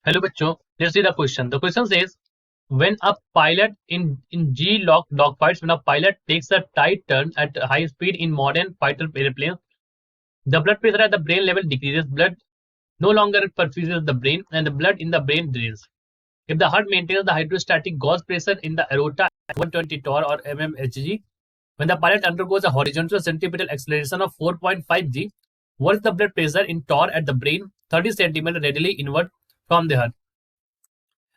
Hello बच्चों, let's see the question. The question says, when a pilot in G-lock dogfights, when a pilot takes a tight turn at high speed in modern fighter airplanes, the blood pressure at the brain level decreases, blood no longer perfuses the brain, and the blood in the brain drains. If the heart maintains the hydrostatic gauge pressure in the aorta at 120 torr or mmHg, when the pilot undergoes a horizontal centripetal acceleration of 4.5 g, what is the blood pressure in torr at the brain 30 centimeter radially inward from the heart?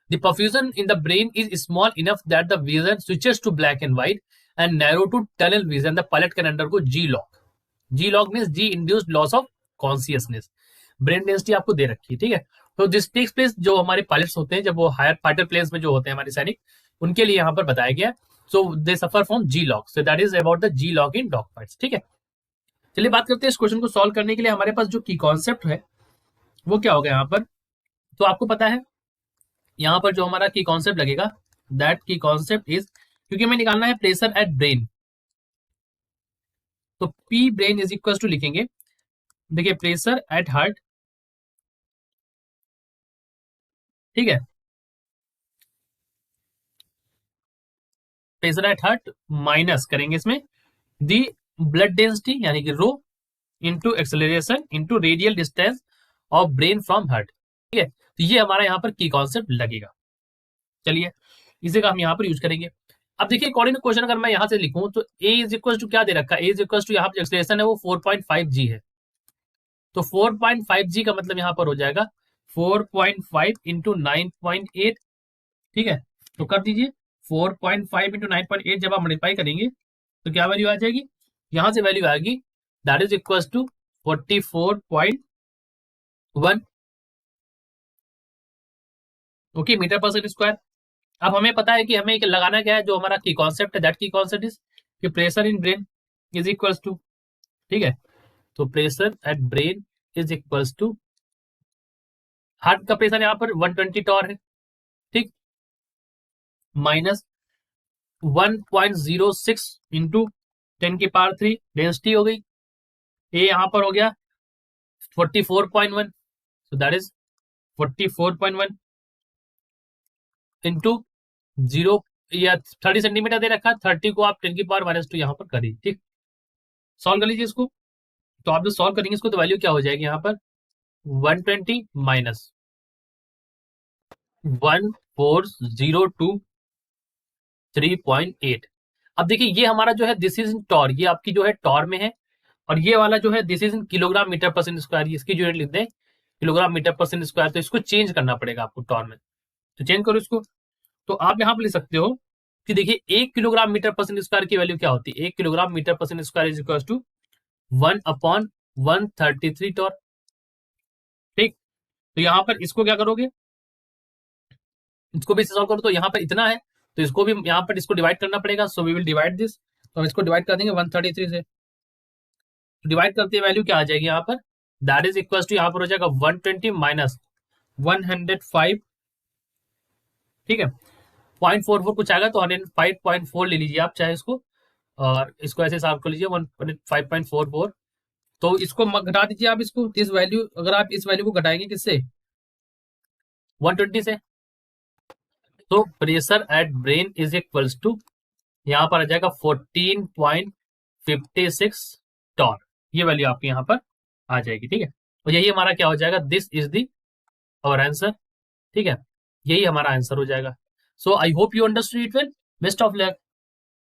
The perfusion in the brain is small enough that the vision switches to black and white and narrow to tunnel vision. The pilot can undergo G-lock. G-lock means G-induced loss of consciousness. Brain density आपको दे रखी है, ठीक है। तो this takes place जो हमारे pilots होते हैं, जब वो हायर फाइटर प्लेन्स में जो होते हैं हमारे सैनिक, उनके लिए यहाँ पर बताया गया। So they suffer from G lock, so that is about the G lock in dog fights, ठीक है। चलिए बात करते हैं इस क्वेश्चन को सॉल्व करने के लिए हमारे पास जो की कॉन्सेप्ट है वो क्या होगा यहाँ पर। तो आपको पता है यहाँ पर जो हमारा की कॉन्सेप्ट लगेगा, दैट की कॉन्सेप्ट इज, क्योंकि हमें निकालना है प्रेशर एट ब्रेन, तो P brain is equal to लिखेंगे, देखिए प्रेशर एट हार्ट, ठीक है, प्रेशर एट हार्ट माइनस करेंगे इसमें दी ब्लड डेंसिटी यानी कि rho into acceleration into radial distance of brain from heart, ठीक है। तो ये हमारा यहाँ पर की कॉन्सेप्ट लगेगा। चलिए इसे का हम यहाँ पर यूज करेंगे। अब देखिए अकॉर्डिंग टू क्वेश्चन अगर मैं यहाँ से लिखूं तो ए इज इक्वल टू क्या दे रखा है, ए इज इक्वल टू यहाँ पर एक्सेलरेशन है वो 4.5 जी है, तो 4.5 जी का मतलब यहाँ पर हो जाएगा 4.5 इंटू 9.8, ठीक है। तो कर दीजिए 4.5 इंटू 9.8, जब आप मल्टीप्लाई करेंगे तो क्या वैल्यू आ जाएगी, यहां से वैल्यू आएगी that is equal to 44.1, okay, metre per second square. अब हमें पता है कि हमें लगाना क्या है, जो हमारा की कॉन्सेप्ट है, दैट की कॉन्सेप्ट इज कि pressure in brain is equal to, ठीक है, तो pressure at brain is equal to, heart का प्रेशर यहाँ पर 120 टॉर है, ठीक, माइनस 1.06 इंटू 10⁻³ डेंसिटी हो गई, ए यहाँ पर हो गया 44.1, सो दैट इज 44.1 इंटू 0 या 30 सेंटीमीटर दे रखा है, 30 को आप 10⁻⁻² यहाँ पर करिए, ठीक। सॉल्व कर लीजिए इसको, तो आप जो सॉल्व करेंगे इसको तो वैल्यू क्या हो जाएगी यहाँ पर 120 माइनस 1402.3.8। अब देखिए ये हमारा जो है दिस इज इन टॉर, ये आपकी जो है टॉर में है, और ये वाला जो है this is in kilogram metre per second square, इसकी यूनिट लिख दें kilogram metre per second square, तो इसको चेंज करना पड़ेगा आपको टॉर में, तो चेंज करो इसको। तो आप यहाँ पर लिख सकते हो कि देखिए 1 kilogram metre per second square की वैल्यू क्या होती है, 1 kilogram metre per second square is equal to 1/133 torr, ठीक। तो यहाँ पर इसको क्या करोगे, इसको भी सॉल्व करो, तो यहाँ पर इतना है तो इसको भी यहाँ पर इसको डिवाइड करना पड़ेगा, so we will divide this, तो हम इसको डिवाइड कर देंगे 133 से, डिवाइड करते वैल्यू क्या आ जाएगी यहाँ पर, दैट इज इक्वल टू यहाँ पर हो जाएगा 120 माइनस 105, ठीक है, 0.44 कुछ आएगा तो 105.4 ले लीजिए आप चाहे इसको, और इसको ऐसे सॉल्व कर लीजिए 105.44, तो इसको घटा दीजिए आप इसको, इस वैल्यू, अगर आप इस वैल्यू को घटाएंगे किससे 120 से, तो pressure at brain is equal to यहाँ पर आ जाएगा 14.56 टॉर, ये वैल्यू आपकी यहाँ पर आ जाएगी, ठीक है। और यही हमारा क्या हो जाएगा, this is the our answer, ठीक है, यही हमारा आंसर हो जाएगा। So I hope you understood it well, best of luck.